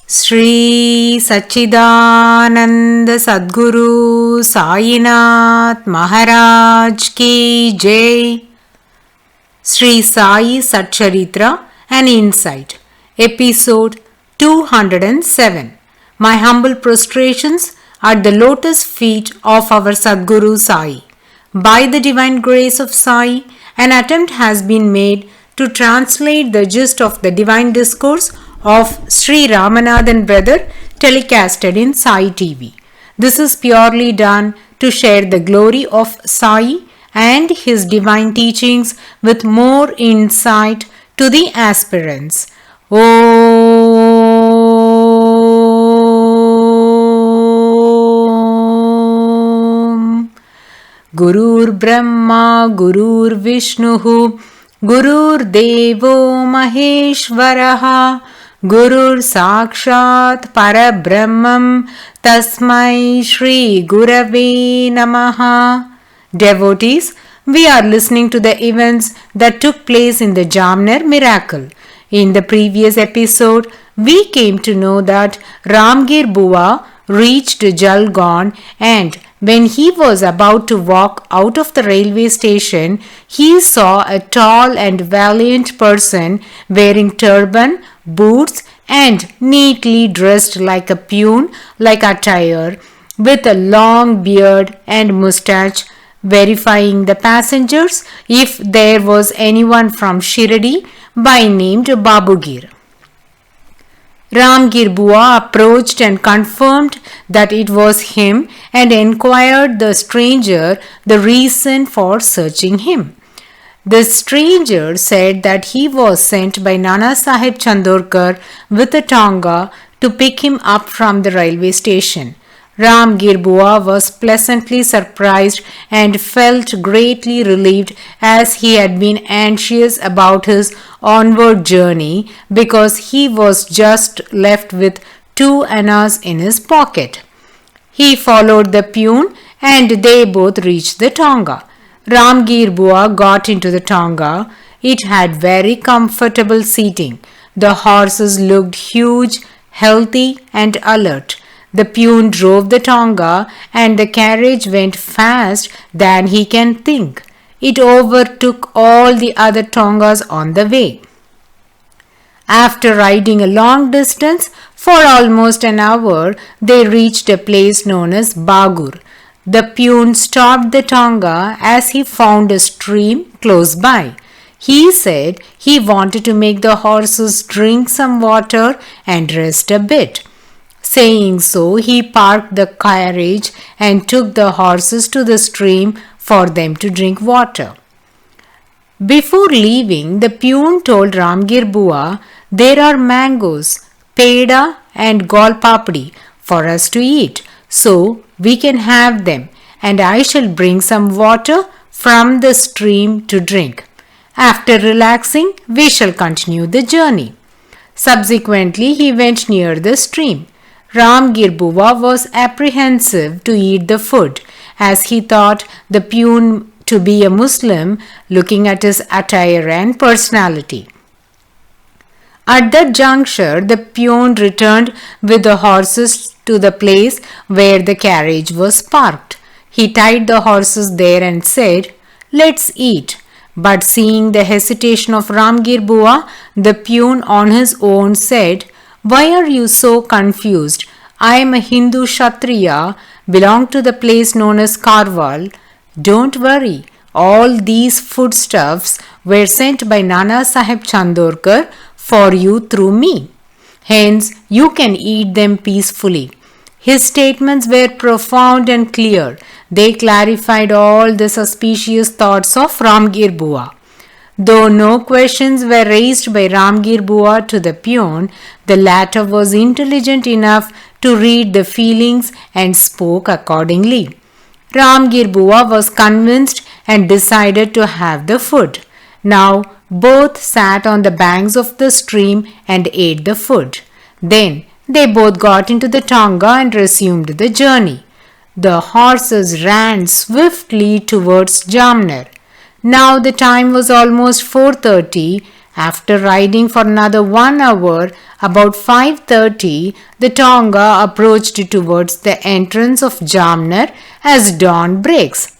Sri Sachidananda Sadguru Sainath Maharaj Ki Jai. Sri Sai SATCHARITRA, an insight. Episode 207. My humble prostrations at the lotus feet of our Sadguru Sai. By the divine grace of Sai, an attempt has been made to translate the gist of the divine discourse of Sri Ramanathan brother telecasted in Sai TV. This is purely done to share the glory of Sai and his divine teachings with more insight to the aspirants. Om Gurur Brahma Gurur Vishnuhu Gurur Devo Maheshwaraha Gurur Sakshat Parabrahmam Tasmai Shri Gurave Namaha. Devotees, we are listening to the events that took place in the Jamner miracle. In the previous episode, we came to know that Ramgir Bua reached Jalgaon, and when he was about to walk out of the railway station, he saw a tall and valiant person wearing turban, boots and neatly dressed like a peon-like attire, with a long beard and moustache, verifying the passengers if there was anyone from Shirdi by name Babugir. Ramgir Bua approached and confirmed that it was him and enquired the stranger the reason for searching him. The stranger said that he was sent by Nana Sahib Chandorkar with a tonga to pick him up from the railway station. Ramgir Bua was pleasantly surprised and felt greatly relieved, as he had been anxious about his onward journey because he was just left with 2 annas in his pocket. He followed the peon and they both reached the tonga. Ramgir Bua got into the tonga. It had very comfortable seating. The horses looked huge, healthy and alert. The peon drove the tonga and the carriage went fast than he can think. It overtook all the other tongas on the way. After riding a long distance for almost an hour, they reached a place known as Bagur. The peon stopped the tonga as he found a stream close by. He said he wanted to make the horses drink some water and rest a bit. Saying so, he parked the carriage and took the horses to the stream for them to drink water. Before leaving, the peon told Ramgir Bua, "There are mangoes, peda and golpapdi for us to eat, so we can have them, and I shall bring some water from the stream to drink. After relaxing, we shall continue the journey." Subsequently, he went near the stream. Ramgir Bua was apprehensive to eat the food, as he thought the peon to be a Muslim, looking at his attire and personality. At that juncture, the peon returned with the horses to the place where the carriage was parked. He tied the horses there and said, "Let's eat." But seeing the hesitation of Ramgir Bua, the peon on his own said, "Why are you so confused? I am a Hindu Kshatriya, belong to the place known as Karwal. Don't worry, all these foodstuffs were sent by Nana Sahib Chandorkar for you through me. Hence, you can eat them peacefully." His statements were profound and clear. They clarified all the suspicious thoughts of Ramgir Bua. Though no questions were raised by Ramgir Bua to the peon, the latter was intelligent enough to read the feelings and spoke accordingly. Ramgir Bua was convinced and decided to have the food. Now both sat on the banks of the stream and ate the food. Then they both got into the tonga and resumed the journey. The horses ran swiftly towards Jamner. Now the time was almost 4:30 After riding for another 1 hour, about 5:30, the Tonga approached towards the entrance of Jamner as dawn breaks.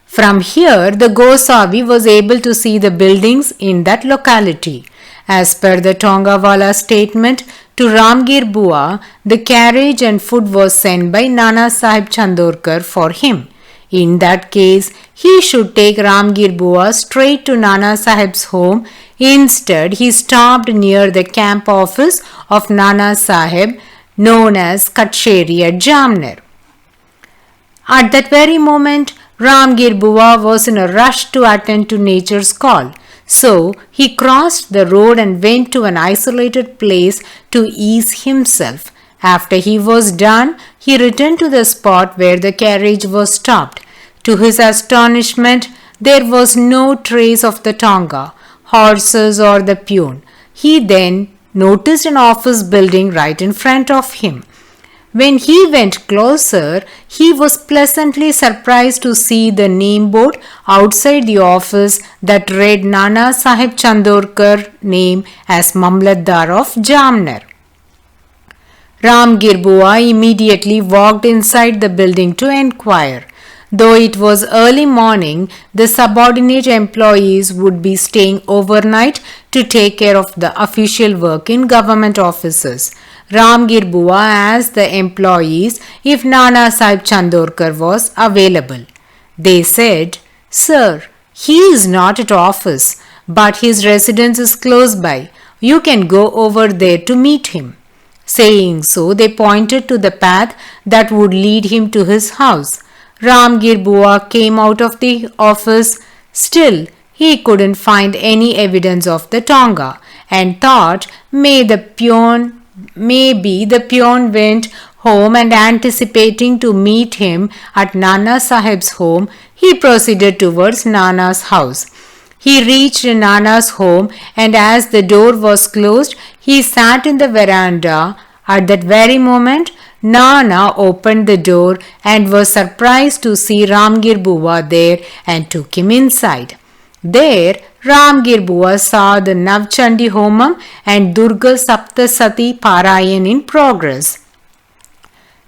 From here, the Gosavi was able to see the buildings in that locality. As per the Tongawala statement to Ramgir Bua, the carriage and food was sent by Nana Sahib Chandorkar for him. In that case, he should take Ramgir Bua straight to Nana Sahib's home. Instead, he stopped near the camp office of Nana Sahib, known as Katcheri at Jamner. At that very moment, Ramgir Bua was in a rush to attend to nature's call. So, he crossed the road and went to an isolated place to ease himself. After he was done, he returned to the spot where the carriage was stopped. To his astonishment, there was no trace of the Tonga, horses or the peon. He then noticed an office building right in front of him. When he went closer, he was pleasantly surprised to see the name board outside the office that read Nana Sahib Chandorkar name as Mamlatdar of Jamner. Ramgir Bua immediately walked inside the building to enquire. Though it was early morning, the subordinate employees would be staying overnight to take care of the official work in government offices. Ramgir Bua asked the employees if Nana Sahib Chandorkar was available. They said, "Sir, he is not at office, but his residence is close by. You can go over there to meet him." Saying so, they pointed to the path that would lead him to his house. Ramgir Bua came out of the office. Still, he couldn't find any evidence of the Tonga and thought maybe the peon went home, and anticipating to meet him at Nana Sahib's home, he proceeded towards Nana's house. He reached Nana's home, and as the door was closed, he sat in the veranda. At that very moment, Nana opened the door and was surprised to see Ramgir Bua there and took him inside. There, Ramgir Bua saw the Navchandi Homam and Durga Saptasati Parayan in progress.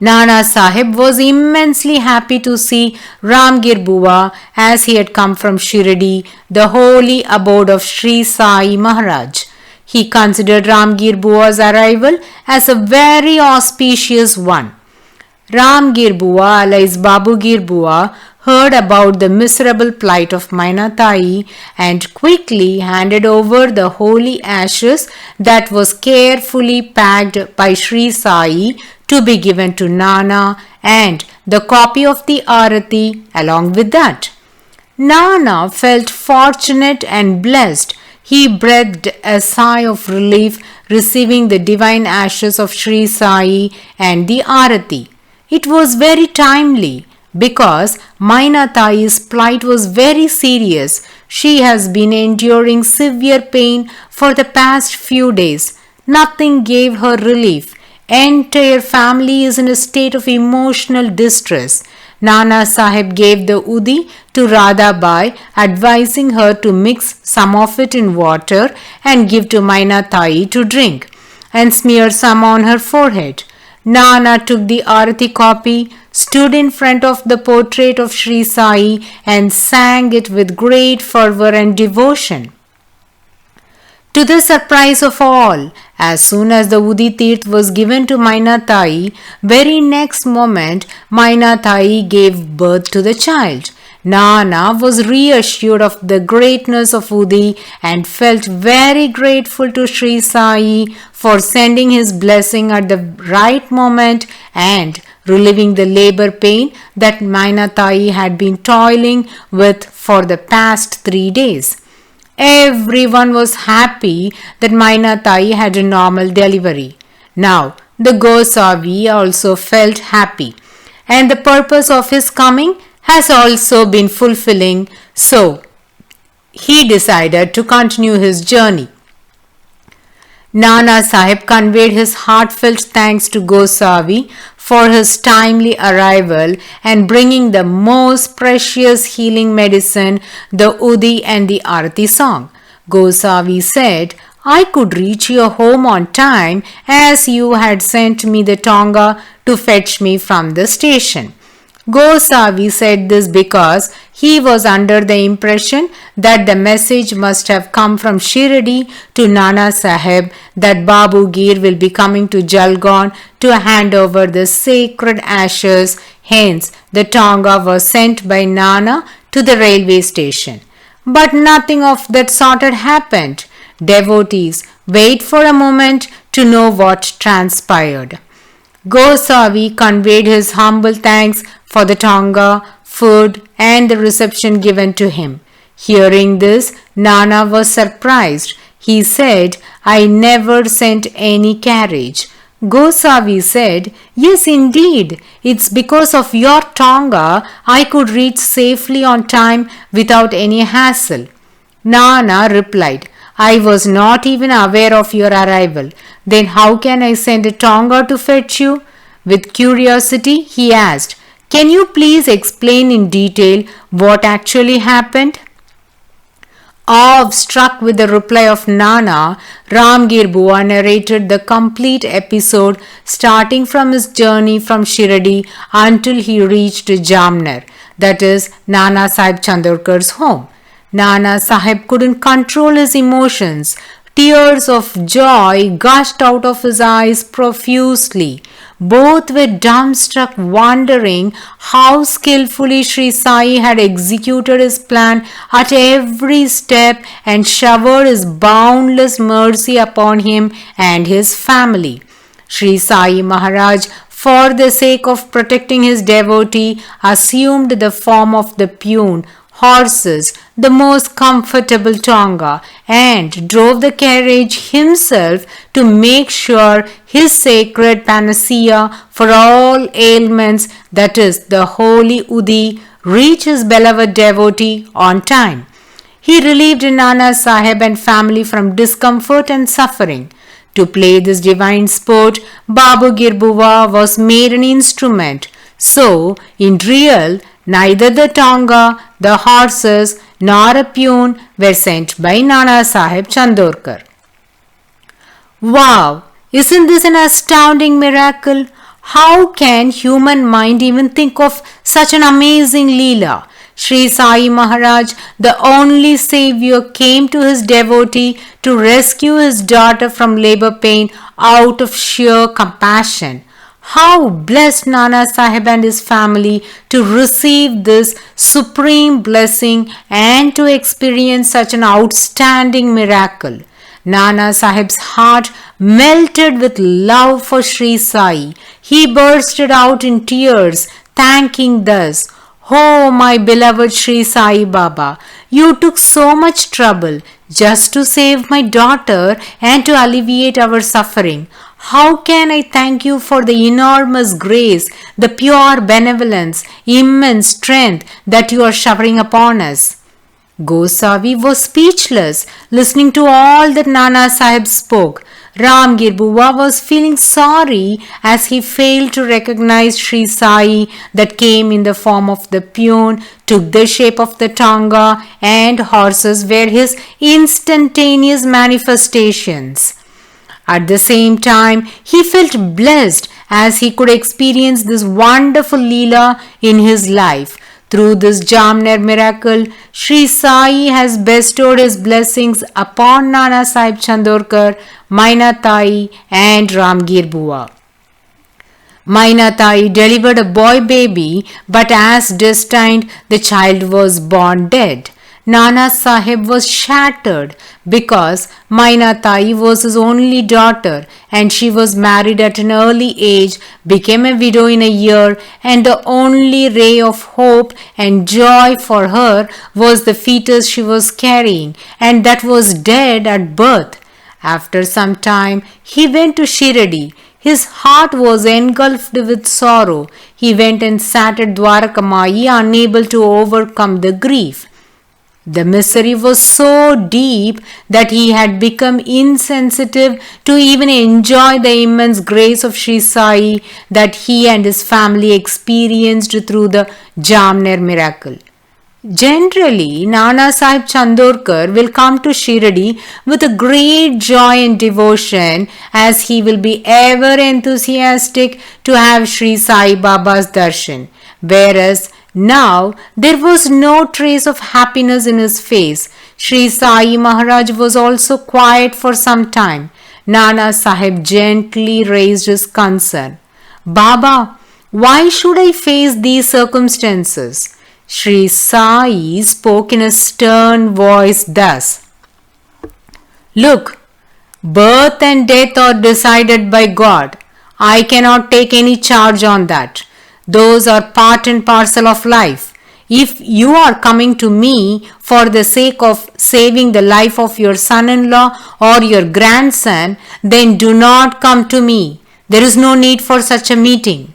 Nana Sahib was immensely happy to see Ramgir Bua as he had come from Shirdi, the holy abode of Sri Sai Maharaj. He considered Ramgir Bua's arrival as a very auspicious one. Ramgir Bua, alias Babugir Bua, heard about the miserable plight of Mainatai and quickly handed over the holy ashes that was carefully packed by Sri Sai to be given to Nana, and the copy of the Arati along with that. Nana felt fortunate and blessed. He breathed a sigh of relief receiving the divine ashes of Sri Sai and the Arati. It was very timely because Mainatai's plight was very serious. She has been enduring severe pain for the past few days. Nothing gave her relief. Entire family is in a state of emotional distress. Nana Sahib gave the udi to Radhabai, advising her to mix some of it in water and give to Mainatai to drink, and smear some on her forehead. Nana took the Arati copy, stood in front of the portrait of Sri Sai, and sang it with great fervor and devotion. To the surprise of all, as soon as the Udi Tirth was given to Mainatai, very next moment Mainatai gave birth to the child. Nana was reassured of the greatness of Udi and felt very grateful to Sri Sai for sending his blessing at the right moment and relieving the labor pain that Mainatai had been toiling with for the past 3 days. Everyone was happy that Mainatai had a normal delivery. Now, the Gosavi also felt happy, and the purpose of his coming has also been fulfilling, so he decided to continue his journey. Nana Sahib conveyed his heartfelt thanks to Gosavi for his timely arrival and bringing the most precious healing medicine, the Udi and the Arati song. Gosavi said, I could reach your home on time as you had sent me the Tonga to fetch me from the station. Gosavi said this because he was under the impression that the message must have come from Shirdi to Nana Sahib that Babu Gir will be coming to Jalgaon to hand over the sacred ashes. Hence, the Tonga was sent by Nana to the railway station. But nothing of that sort had happened. Devotees, wait for a moment to know what transpired. Gosavi conveyed his humble thanks for the Tonga, food, and the reception given to him. Hearing this, Nana was surprised. He said, I never sent any carriage. Gosavi said, Yes, indeed. It's because of your Tonga I could reach safely on time without any hassle. Nana replied, I was not even aware of your arrival. Then how can I send a Tonga to fetch you? With curiosity, he asked, Can you please explain in detail what actually happened? Awe-struck with the reply of Nana, Ramgir Bua narrated the complete episode starting from his journey from Shirdi until he reached Jamner, that is Nana Sahib Chandorkar's home. Nana Sahib couldn't control his emotions. Tears of joy gushed out of his eyes profusely. Both were dumbstruck, wondering how skillfully Sri Sai had executed his plan at every step and showered his boundless mercy upon him and his family. Sri Sai Maharaj, for the sake of protecting his devotee, assumed the form of the peon, horses, the most comfortable Tonga, and drove the carriage himself to make sure his sacred panacea for all ailments, that is, the holy Udi, reach his beloved devotee on time. He relieved Nana Sahib and family from discomfort and suffering. To play this divine sport, Babu Gir Bua was made an instrument. So, in real, neither the Tonga, the horses, nor a peon were sent by Nana Sahib Chandorkar. Wow! Isn't this an astounding miracle? How can human mind even think of such an amazing Leela? Sri Sai Maharaj, the only savior, came to his devotee to rescue his daughter from labor pain out of sheer compassion. How blessed Nana Sahib and his family to receive this supreme blessing and to experience such an outstanding miracle. Nana Sahib's heart melted with love for Sri Sai. He bursted out in tears, thanking thus, Oh, my beloved Sri Sai Baba, you took so much trouble just to save my daughter and to alleviate our suffering. How can I thank you for the enormous grace, the pure benevolence, immense strength that you are showering upon us? Gosavi was speechless, listening to all that Nana Sahib spoke. Ramgir Bua was feeling sorry as he failed to recognize Sri Sai that came in the form of the peon, took the shape of the Tonga, and horses were his instantaneous manifestations. At the same time, he felt blessed as he could experience this wonderful Leela in his life. Through this Jamner miracle, Sri Sai has bestowed his blessings upon Nana Sahib Chandorkar, Mainatai, and Ramgir Bua. Mainatai delivered a boy baby, but as destined, the child was born dead. Nana Sahib was shattered because Mainatai was his only daughter and she was married at an early age, became a widow in a year, and the only ray of hope and joy for her was the fetus she was carrying, and that was dead at birth. After some time, he went to Shirdi. His heart was engulfed with sorrow. He went and sat at Dwarakamai, unable to overcome the grief. The misery was so deep that he had become insensitive to even enjoy the immense grace of Sri Sai that he and his family experienced through the Jamner miracle. Generally, Nana Sahib Chandorkar will come to Shirdi with a great joy and devotion, as he will be ever enthusiastic to have Sri Sai Baba's darshan. Whereas now there was no trace of happiness in his face. Sri Sai Maharaj was also quiet for some time. Nana Sahib gently raised his concern. Baba, why should I face these circumstances? Sri Sai spoke in a stern voice thus. Look, birth and death are decided by God. I cannot take any charge on that. Those are part and parcel of life. If you are coming to me for the sake of saving the life of your son-in-law or your grandson, then do not come to me. There is no need for such a meeting.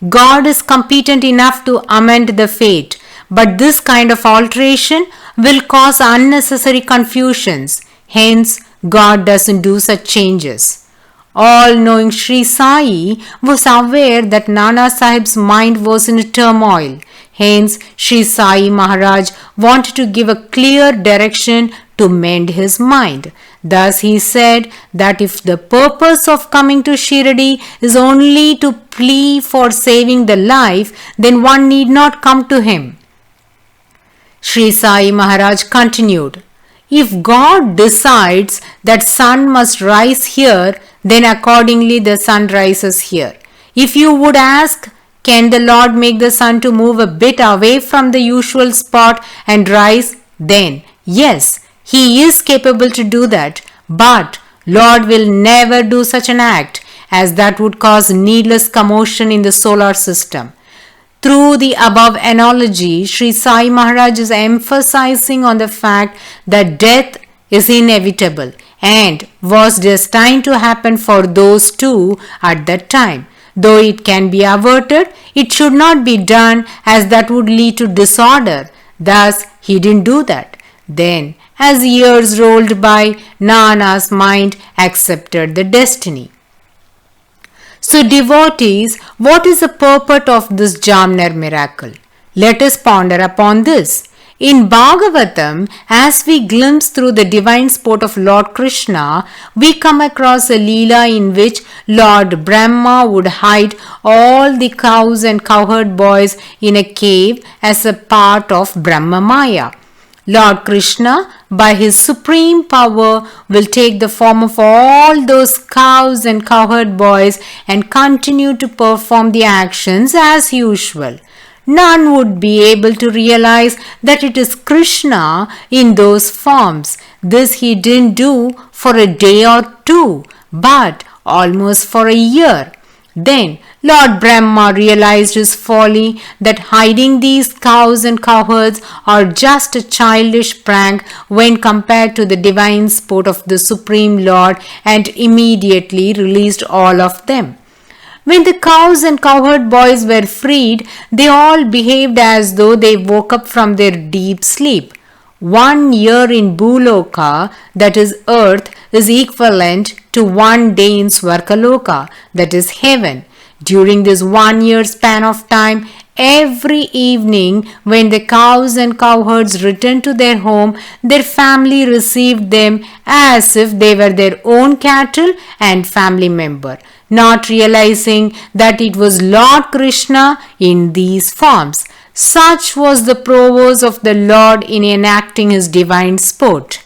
God is competent enough to amend the fate, but this kind of alteration will cause unnecessary confusions. Hence, God doesn't do such changes. All-knowing Sri Sai was aware that Nana Sahib's mind was in turmoil. Hence, Sri Sai Maharaj wanted to give a clear direction to mend his mind. Thus he said that if the purpose of coming to Shirdi is only to plea for saving the life, then one need not come to him. Sri Sai Maharaj continued, if God decides that sun must rise here, then accordingly the sun rises here. If you would ask, can the Lord make the sun to move a bit away from the usual spot and rise? Then, yes, He is capable to do that, but Lord will never do such an act, as that would cause needless commotion in the solar system. Through the above analogy, Sri Sai Maharaj is emphasizing on the fact that death is inevitable and was destined to happen for those two at that time. Though it can be averted, it should not be done, as that would lead to disorder. Thus, he didn't do that. Then, as years rolled by, Nana's mind accepted the destiny. So, devotees, what is the purport of this Jamner miracle? Let us ponder upon this. In Bhagavatam, as we glimpse through the divine sport of Lord Krishna, we come across a Leela in which Lord Brahma would hide all the cows and cowherd boys in a cave as a part of Brahma Maya. Lord Krishna, by his supreme power, will take the form of all those cows and cowherd boys and continue to perform the actions as usual. None would be able to realize that it is Krishna in those forms. This he didn't do for a day or two, but almost for a year. Then Lord Brahma realized his folly, that hiding these cows and cowherds are just a childish prank when compared to the divine sport of the Supreme Lord, and immediately released all of them. When the cows and cowherd boys were freed, they all behaved as though they woke up from their deep sleep. 1 year in Bhuloka, that is earth, is equivalent to 1 day in Svarkaloka, that is heaven. During this 1 year span of time, every evening when the cows and cowherds returned to their home, their family received them as if they were their own cattle and family member, not realizing that it was Lord Krishna in these forms. Such was the prowess of the Lord in enacting his divine sport.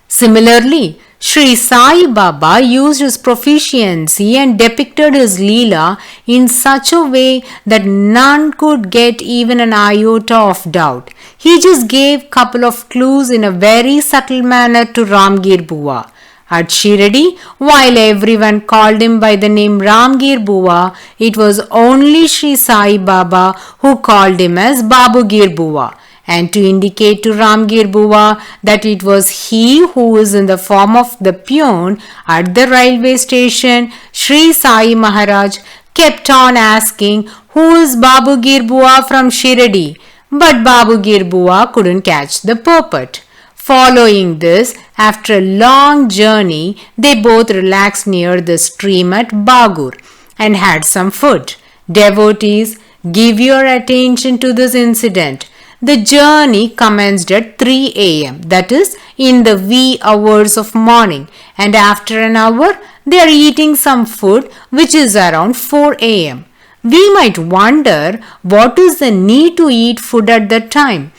Similarly, Sri Sai Baba used his proficiency and depicted his Leela in such a way that none could get even an iota of doubt. He just gave couple of clues in a very subtle manner to Ramgir Bua. At Shirdi, while everyone called him by the name Ramgir Bua, it was only Sri Sai Baba who called him as Babugir Bua. And to indicate to Ramgir Bua that it was he who is in the form of the peon at the railway station, Sri Sai Maharaj kept on asking, "Who is Babugir Bua from Shirdi?" But Babugir Bua couldn't catch the purport. Following this, after a long journey, they both relaxed near the stream at Bagur and had some food. Devotees, give your attention to this incident. The journey commenced at 3 a.m., that is, in the wee hours of morning, and after an hour, they are eating some food which is around 4 a.m. We might wonder what is the need to eat food at that time.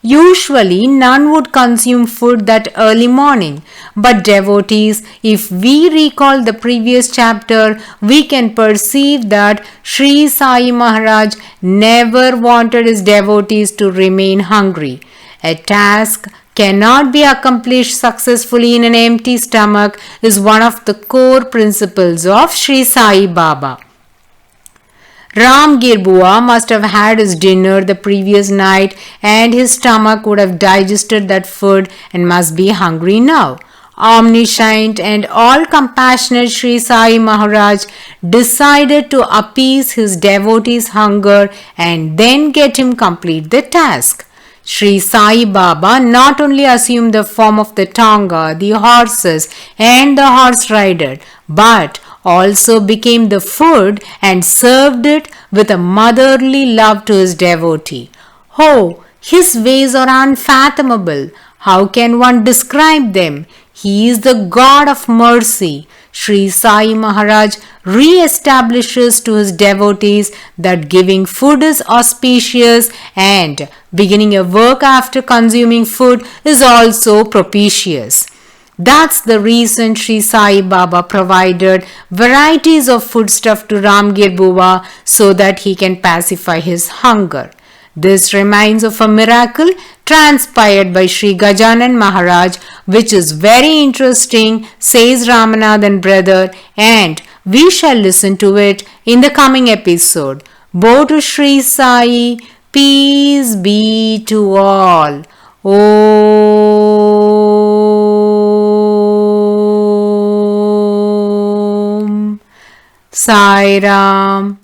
Usually, none would consume food that early morning. But devotees, if we recall the previous chapter, we can perceive that Sri Sai Maharaj never wanted his devotees to remain hungry. A task cannot be accomplished successfully in an empty stomach is one of the core principles of Sri Sai Baba. Ramgir Bua must have had his dinner the previous night and his stomach would have digested that food and must be hungry now. Omniscient and all-compassionate Sri Sai Maharaj decided to appease his devotees' hunger and then get him complete the task. Sri Sai Baba not only assumed the form of the Tonga, the horses and the horse rider, but also became the food and served it with a motherly love to his devotee. Oh, his ways are unfathomable. How can one describe them? He is the God of mercy. Sri Sai Maharaj re-establishes to his devotees that giving food is auspicious and beginning a work after consuming food is also propitious. That's the reason Sri Sai Baba provided varieties of foodstuff to Ramgir Bua so that he can pacify his hunger. This reminds of a miracle transpired by Sri Gajanan Maharaj, which is very interesting, says Ramanathan brother, and we shall listen to it in the coming episode. Bo to Sri Sai, peace be to all. Om Sai Ram.